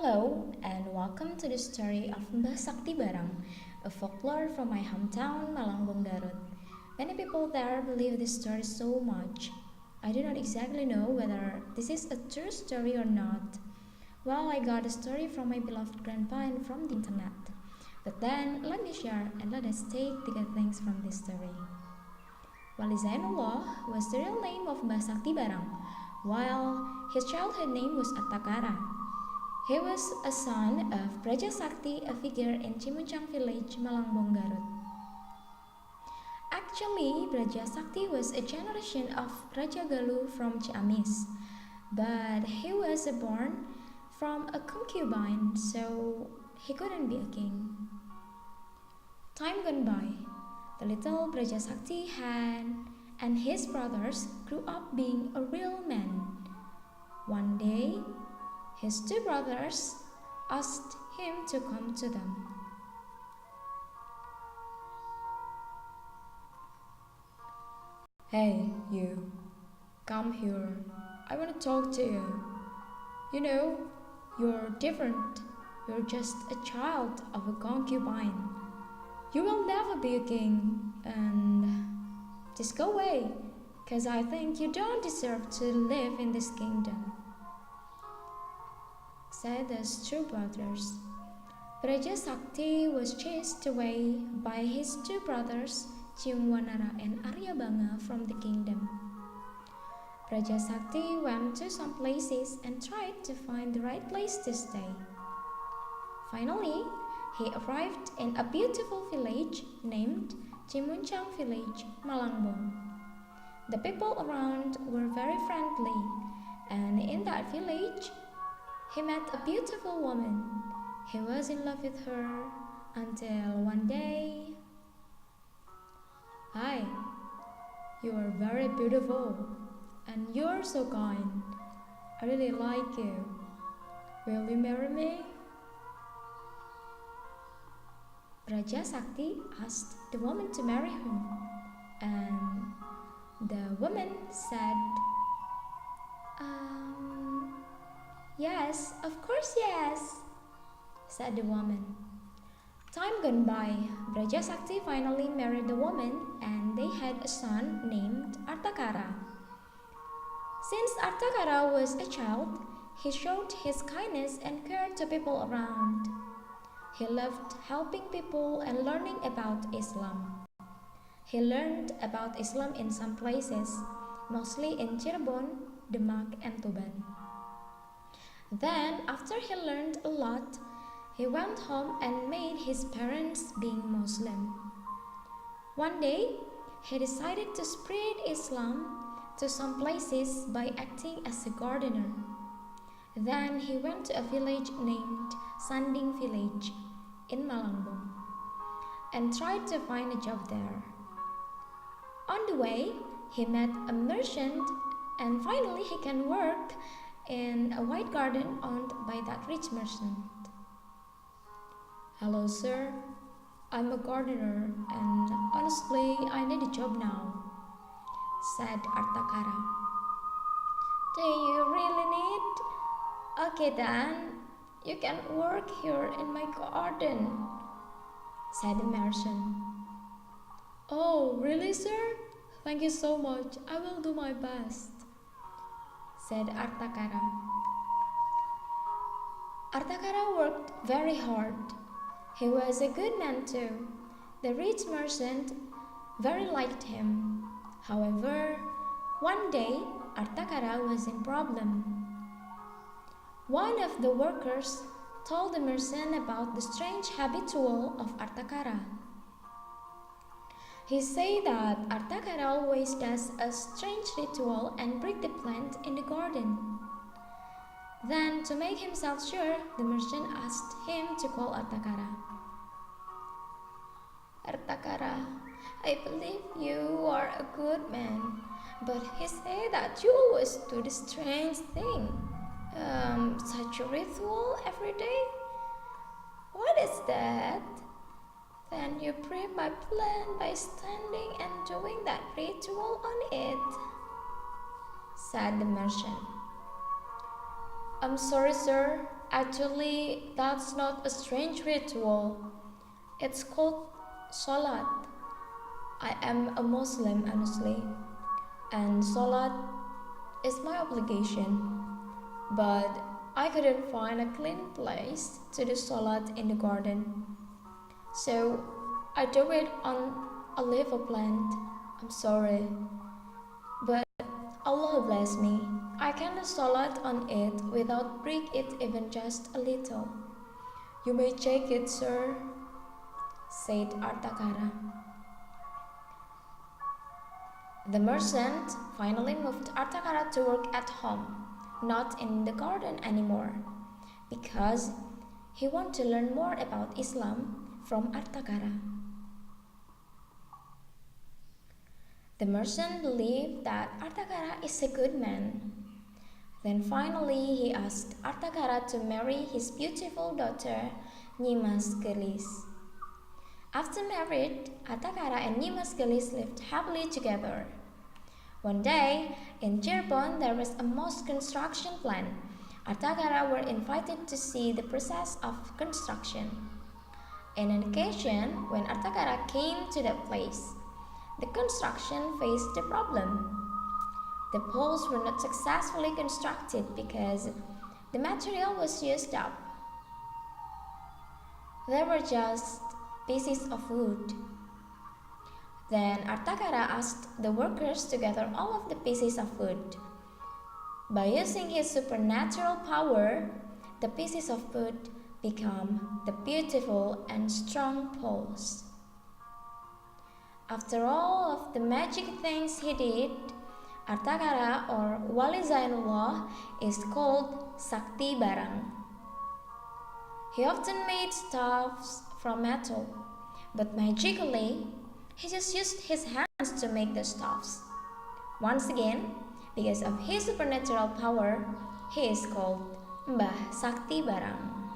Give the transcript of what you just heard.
Hello and welcome to the story of Sakti Barang, a folklore from my hometown Malang, Garut. Many people there believe this story so much. I do not exactly know whether this is a true story or not. Well, I got the story from my beloved grandpa and from the internet. But then, let me share and let us take the good things from this story. Wali Zainullah was the real name of Sakti Barang, while his childhood name was Attakara. He was a son of Raja Sakti, a figure in Cimuncang village, Malang, Garut. Actually, Raja Sakti was a generation of Raja Galuh from Ciamis, but he was born from a concubine, so he couldn't be a king. Time went by. The little Raja Sakti had and his brothers grew up being a real man. One day, his two brothers asked him to come to them. Hey, you, come here. I want to talk to you. You know, you're different. You're just a child of a concubine. You will never be a king, and just go away, 'cause I think you don't deserve to live in this kingdom, said the two brothers. Raja Sakti was chased away by his two brothers, Ciumwanara and Aryabanga, from the kingdom. Raja Sakti went to some places and tried to find the right place to stay. Finally, he arrived in a beautiful village named Cimuncang Village, Malangbong. The people around were very friendly, and in that village, he met a beautiful woman. He was in love with her until one day. Hi, you are very beautiful and you're so kind. I really like you. Will you marry me? Raja Sakti asked the woman to marry him, and the woman said, Yes, of course, yes, said the woman. Time gone by, Raja Sakti finally married the woman and they had a son named Artakara. Since Artakara was a child, he showed his kindness and care to people around. He loved helping people and learning about Islam. He learned about Islam in some places, mostly in Cirebon, Demak, and Tuban. Then, after he learned a lot, he went home and made his parents being Muslim. One day, he decided to spread Islam to some places by acting as a gardener. Then he went to a village named Sanding Village in Malangbong and tried to find a job there. On the way, he met a merchant and finally he can work in a white garden owned by that rich merchant. Hello, sir. I'm a gardener and honestly, I need a job now, said Artakara. Do you really need? Okay then, you can work here in my garden, said the merchant. Oh, really, sir? Thank you so much. I will do my best, said Artakara. Artakara worked very hard. He was a good man too. The rich merchant very liked him. However, one day Artakara was in problem. One of the workers told the merchant about the strange habitual of Artakara. He said that Artakara always does a strange ritual and break the plant in the garden. Then, to make himself sure, the merchant asked him to call Artakara. Artakara, I believe you are a good man, but he said that you always do this strange thing. Such a ritual every day? What is that? Then you break my plant by standing and doing that ritual on it, said the merchant. I'm sorry, sir. Actually, that's not a strange ritual. It's called Salat. I am a Muslim, honestly, and Salat is my obligation. But I couldn't find a clean place to do Salat in the garden. So I do it on a liver plant. I'm sorry. But Allah bless me. I can do Salat on it without break it even just a little. You may check it, sir, said Artakara. The merchant finally moved Artakara to work at home, not in the garden anymore, because he wanted to learn more about Islam from Artakara. The merchant believed that Artakara is a good man. Then finally he asked Artakara to marry his beautiful daughter, Nyimas Gelis. After married, Artakara and Nyimas Gelis lived happily together. One day, in Cirebon there was a mosque construction plan. Artakara were invited to see the process of construction. On an occasion, when Artakara came to that place, the construction faced a problem. The poles were not successfully constructed because the material was used up. They were just pieces of wood. Then Artakara asked the workers to gather all of the pieces of wood. By using his supernatural power, the pieces of wood become the beautiful and strong poles. After all of the magic things he did, Artakara or Wali Zainullah is called SAKTI BARANG. He often made staffs from metal, but magically, he just used his hands to make the staffs. Once again, because of his supernatural power, he is called Mbah Sakti Barang.